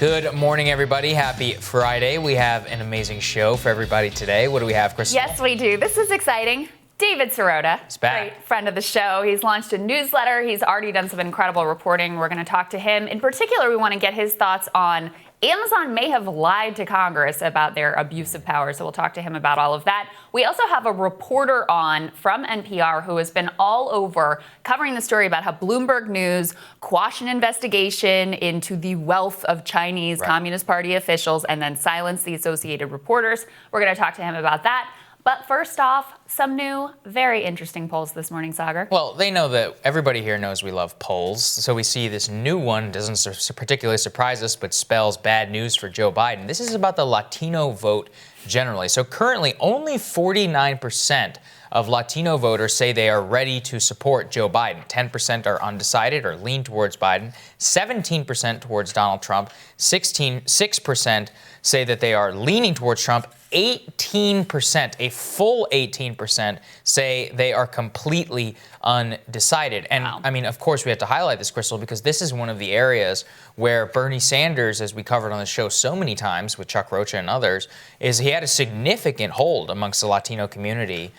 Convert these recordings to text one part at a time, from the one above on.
Good morning, everybody. Happy Friday. We have an amazing show for everybody today. What do we have, Krystal? Yes, we do. This is exciting. David Sirota, He's back. Great friend of the show. He's launched a newsletter. He's already done some incredible reporting. We're going to talk to him. In particular, we want to get his thoughts on Amazon may have lied to Congress about their abuse of power, so we'll talk to him about all of that. We also have a reporter on from NPR who has been all over covering the story about how Bloomberg News quashed an investigation into the wealth of Chinese Communist Party officials and then silenced the Associated Reporters. We're going to talk to him about that. But first off, some new, very interesting polls this morning, Saagar. Well, they know that everybody here knows we love polls. So we see this new one, doesn't particularly surprise us, but spells bad news for Joe Biden. This is about the Latino vote generally. So currently, only 49% of Latino voters say they are ready to support Joe Biden. 10% are undecided or lean towards Biden. 17% towards Donald Trump. 6% say that they are leaning towards Trump. 18%, a full 18%, say they are completely undecided. And wow. I mean, of course, we have to highlight this, Krystal, because this is one of the areas where Bernie Sanders, as we covered on the show so many times with Chuck Rocha and others, is he had a significant hold amongst the Latino community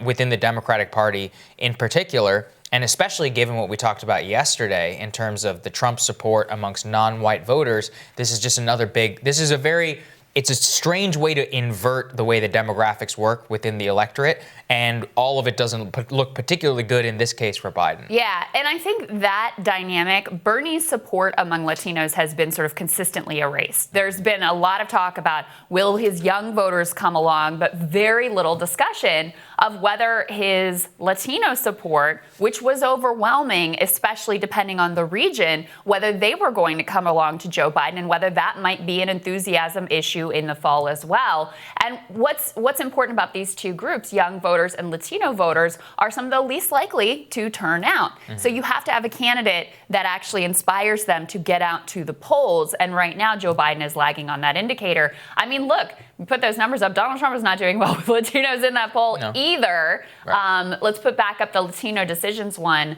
within the Democratic Party in particular. And especially given what we talked about yesterday in terms of the Trump support amongst non-white voters, this is just another it's a strange way to invert the way the demographics work within the electorate, and all of it doesn't look particularly good in this case for Biden. Yeah, and I think that dynamic, Bernie's support among Latinos has been sort of consistently erased. There's been a lot of talk about will his young voters come along, but very little discussion of whether his Latino support, which was overwhelming, especially depending on the region, whether they were going to come along to Joe Biden and whether that might be an enthusiasm issue in the fall as well. And what's important about these two groups, young voters and Latino voters, are some of the least likely to turn out. Mm-hmm. So you have to have a candidate that actually inspires them to get out to the polls. And right now, Joe Biden is lagging on that indicator. I mean, look, we put those numbers up. Donald Trump is not doing well with Latinos in that poll either. Right. Let's put back up the Latino Decisions one.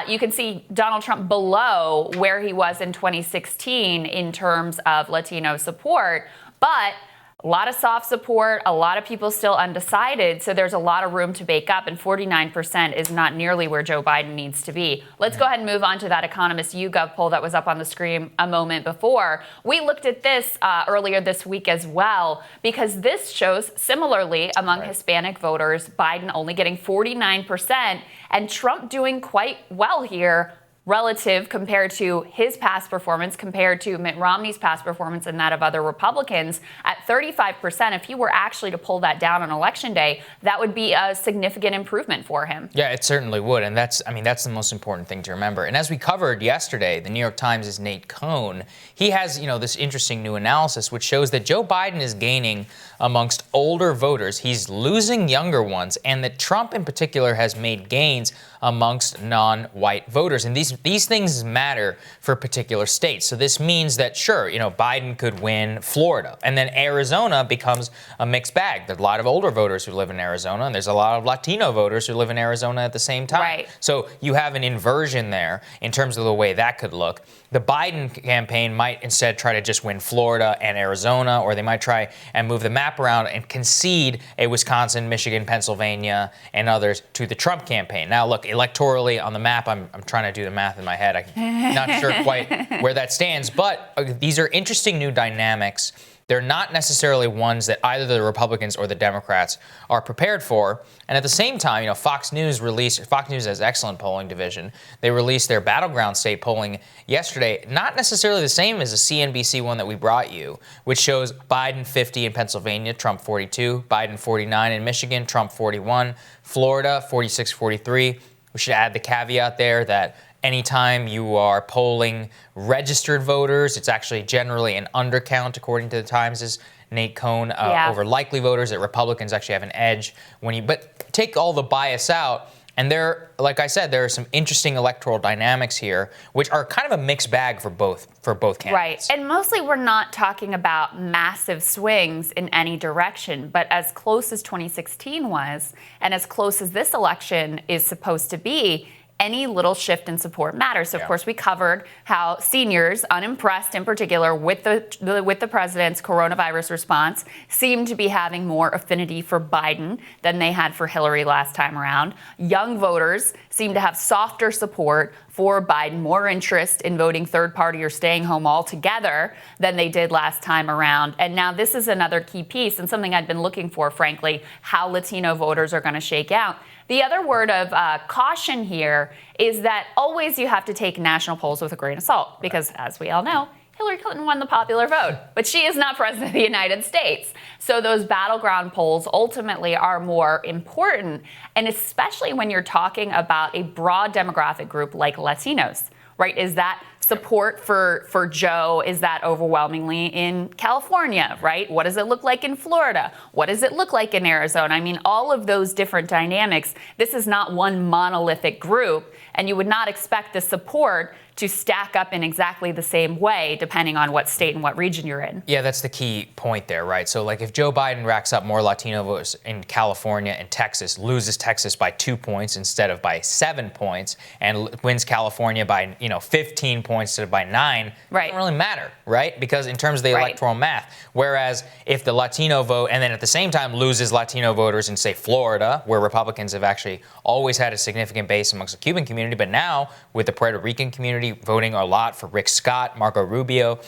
You can see Donald Trump below where he was in 2016 in terms of Latino support. But a lot of soft support, a lot of people still undecided, so there's a lot of room to bake up, and 49% is not nearly where Joe Biden needs to be. Let's go ahead and move on to that Economist YouGov poll that was up on the screen a moment before. We looked at this earlier this week as well, because this shows similarly among Hispanic voters, Biden only getting 49%, and Trump doing quite well here relative compared to his past performance, compared to Mitt Romney's past performance and that of other Republicans at 35%. If he were actually to pull that down on Election Day, that would be a significant improvement for him. Yeah, it certainly would. And that's the most important thing to remember. And as we covered yesterday, the New York Times' Nate Cohn, he has, this interesting new analysis which shows that Joe Biden is gaining amongst older voters. He's losing younger ones, and that Trump in particular has made gains amongst non-white voters. And these things matter for particular states. So this means that, sure, Biden could win Florida, and then Arizona becomes a mixed bag. There's a lot of older voters who live in Arizona, and there's a lot of Latino voters who live in Arizona at the same time. Right. So you have an inversion there in terms of the way that could look. The Biden campaign might instead try to just win Florida and Arizona, or they might try and move the map around and concede a Wisconsin, Michigan, Pennsylvania, and others to the Trump campaign. Now, look, electorally on the map, I'm trying to do the math in my head. I'm not sure quite where that stands, but these are interesting new dynamics. They're not necessarily ones that either the Republicans or the Democrats are prepared for. And at the same time, Fox News has excellent polling division. They released their battleground state polling yesterday, not necessarily the same as the CNBC one that we brought you, which shows Biden 50 in Pennsylvania, Trump 42, Biden 49 in Michigan, Trump 41, Florida 46-43. We should add the caveat there that anytime you are polling registered voters, it's actually generally an undercount, according to the Times' Nate Cohn, over likely voters, that Republicans actually have an edge. But take all the bias out, and like I said, there are some interesting electoral dynamics here, which are kind of a mixed bag for both candidates. Right, and mostly we're not talking about massive swings in any direction, but as close as 2016 was, and as close as this election is supposed to be, any little shift in support matters. So, of Yeah. course, we covered how seniors, unimpressed in particular with the president's coronavirus response, seem to be having more affinity for Biden than they had for Hillary last time around. Young voters seem to have softer support for Biden, more interest in voting third party or staying home altogether than they did last time around. And now this is another key piece and something I've been looking for, frankly, how Latino voters are going to shake out. The other word of caution here is that always you have to take national polls with a grain of salt because, as we all know, Hillary Clinton won the popular vote, but she is not president of the United States. So those battleground polls ultimately are more important, and especially when you're talking about a broad demographic group like Latinos, right? Is that support for Joe, is that overwhelmingly in California, right? What does it look like in Florida? What does it look like in Arizona? I mean, all of those different dynamics. This is not one monolithic group, and you would not expect the support to stack up in exactly the same way, depending on what state and what region you're in. Yeah, that's the key point there, right? So, like, if Joe Biden racks up more Latino votes in California and Texas, loses Texas by 2 points instead of by 7 points, and wins California by 15 points instead of by 9, right, it doesn't really matter, right? Because in terms of the right, electoral math, whereas if the Latino vote and then at the same time loses Latino voters in, say, Florida, where Republicans have actually always had a significant base amongst the Cuban community, but now with the Puerto Rican community voting a lot for Rick Scott, Marco Rubio,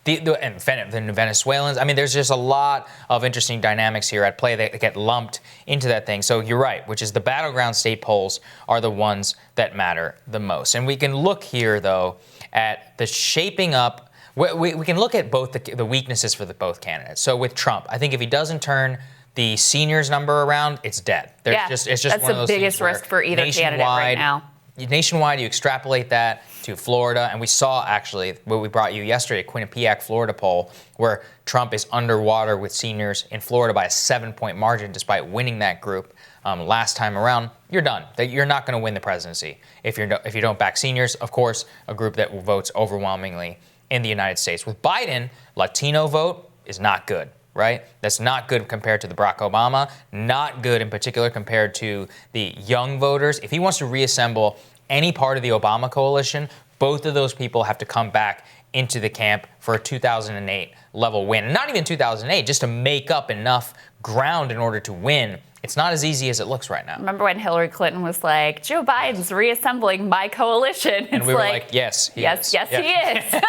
and the Venezuelans. I mean, there's just a lot of interesting dynamics here at play that get lumped into that thing. So you're right, which is the battleground state polls are the ones that matter the most. And we can look here, though, at the shaping up. We can look at both the weaknesses for both candidates. So with Trump, I think if he doesn't turn the seniors number around, it's dead. It's just that's one of those the biggest things where risk for either candidate right now. Nationwide, you extrapolate that to Florida, and we saw actually what we brought you yesterday, a Quinnipiac, Florida poll, where Trump is underwater with seniors in Florida by a 7-point margin, despite winning that group last time around. You're done. You're not going to win the presidency if you don't back seniors. Of course, a group that votes overwhelmingly in the United States. With Biden, Latino vote is not good. Right? That's not good compared to the Barack Obama, not good in particular compared to the young voters. If he wants to reassemble any part of the Obama coalition, both of those people have to come back into the camp for a 2008 level win. Not even 2008, just to make up enough ground in order to win. It's not as easy as it looks right now. Remember when Hillary Clinton was like, Joe Biden's reassembling my coalition? And we were like, yes, he is. Yes, he is.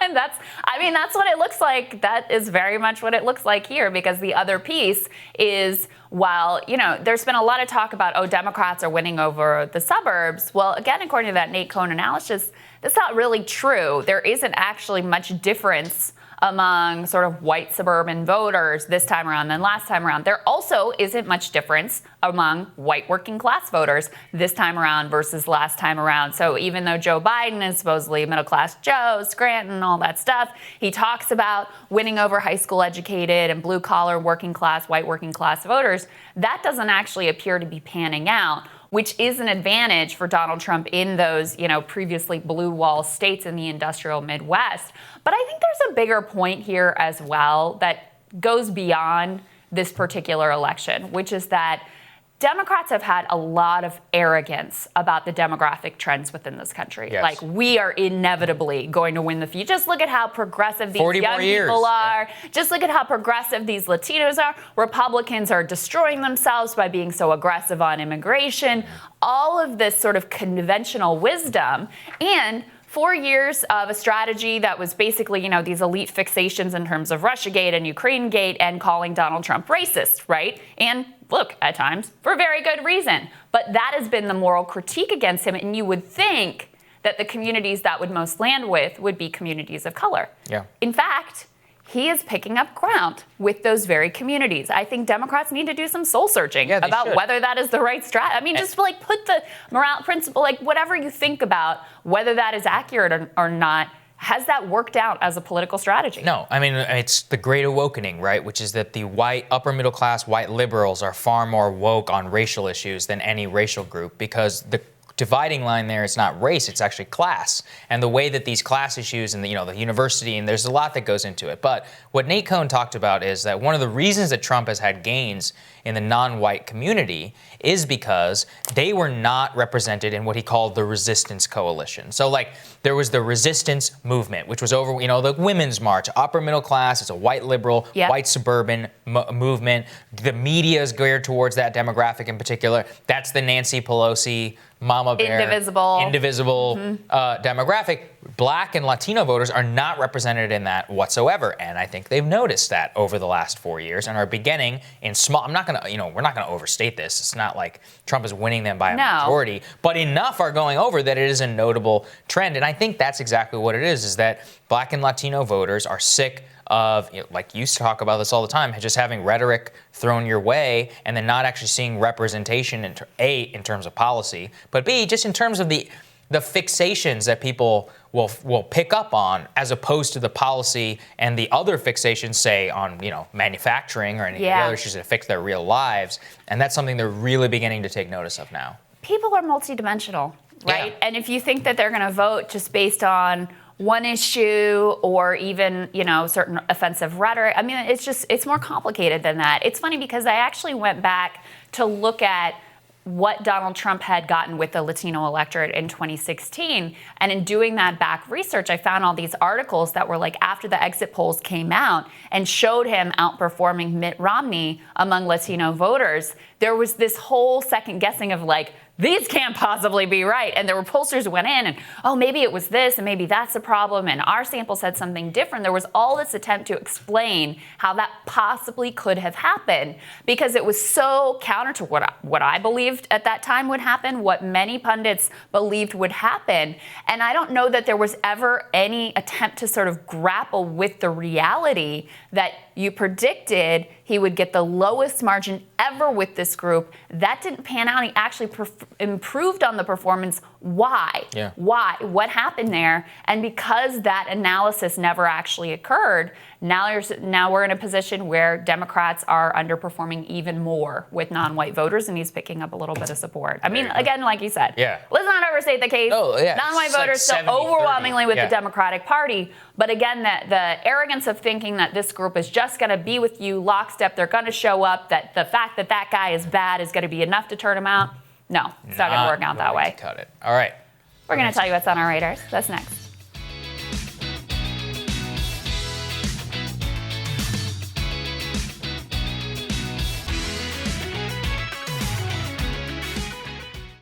And that's what it looks like. That is very much what it looks like here, because the other piece is, while, there's been a lot of talk about, Democrats are winning over the suburbs. Well, again, according to that Nate Cohn analysis, that's not really true. There isn't actually much difference among sort of white suburban voters this time around than last time around. There also isn't much difference among white working class voters this time around versus last time around. So even though Joe Biden is supposedly middle class Joe, Scranton, all that stuff, he talks about winning over high school educated and blue collar working class, white working class voters. That doesn't actually appear to be panning out, which is an advantage for Donald Trump in those, previously blue wall states in the industrial Midwest. But I think there's a bigger point here as well that goes beyond this particular election, which is that Democrats have had a lot of arrogance about the demographic trends within this country. Yes. Like, we are inevitably going to win the future. Just look at how progressive these young people are. Yeah. Just look at how progressive these Latinos are. Republicans are destroying themselves by being so aggressive on immigration. All of this sort of conventional wisdom. And 4 years of a strategy that was basically, these elite fixations in terms of Russiagate and Ukrainegate and calling Donald Trump racist, right? And look, at times, for a very good reason. But that has been the moral critique against him, and you would think that the communities that would most land with would be communities of color. Yeah. In fact, he is picking up ground with those very communities. I think Democrats need to do some soul searching about whether that is the right strategy. I mean, just like put the morale principle, like whatever you think about whether that is accurate or not, has that worked out as a political strategy? No, I mean, it's the great awakening, right? Which is that the white, upper middle class, white liberals are far more woke on racial issues than any racial group, because the dividing line there is not race, it's actually class. And the way that these class issues and the university, and there's a lot that goes into it. But what Nate Cohn talked about is that one of the reasons that Trump has had gains in the non-white community is because they were not represented in what he called the resistance coalition. So like there was the resistance movement, which was over, the women's march, upper middle class, it's a white liberal, white suburban movement. The media is geared towards that demographic in particular. That's the Nancy Pelosi, Mama Bear, indivisible demographic. Black and Latino voters are not represented in that whatsoever, and I think they've noticed that over the last 4 years and are beginning in small. I'm not gonna, we're not gonna overstate this. It's not like Trump is winning them by a majority, but enough are going over that it is a notable trend, and I think that's exactly what it is that Black and Latino voters are sick of, like you used to talk about this all the time, just having rhetoric thrown your way and then not actually seeing representation in terms of policy, but B, just in terms of the fixations that people will pick up on as opposed to the policy and the other fixations, say, on manufacturing or any of the other issues that affect their real lives. And that's something they're really beginning to take notice of now. People are multidimensional, right? Yeah. And if you think that they're going to vote just based on one issue or even, certain offensive rhetoric, I mean, it's more complicated than that. It's funny because I actually went back to look at what Donald Trump had gotten with the Latino electorate in 2016. And in doing that back research, I found all these articles that were like after the exit polls came out and showed him outperforming Mitt Romney among Latino voters. There was this whole second guessing of like, these can't possibly be right. And there were pollsters who went in and, maybe it was this and maybe that's a problem. And our sample said something different. There was all this attempt to explain how that possibly could have happened because it was so counter to what I believed at that time would happen, what many pundits believed would happen. And I don't know that there was ever any attempt to sort of grapple with the reality that you predicted he would get the lowest margin ever with this group. That didn't pan out. He actually improved on the performance. Why? Yeah. Why? What happened there? And because that analysis never actually occurred, now we're in a position where Democrats are underperforming even more with non-white voters, and he's picking up a little bit of support. I mean, again, like you said, let's not overstate the case. Non-white voters still overwhelmingly with the Democratic Party. But again, the arrogance of thinking that this group is just going to be with you lockstep, they're going to show up, that the fact that that guy is bad is going to be enough to turn him out. No, it's not going to work out that way. Cut it. All right. We're going to tell you what's on our radars. That's next.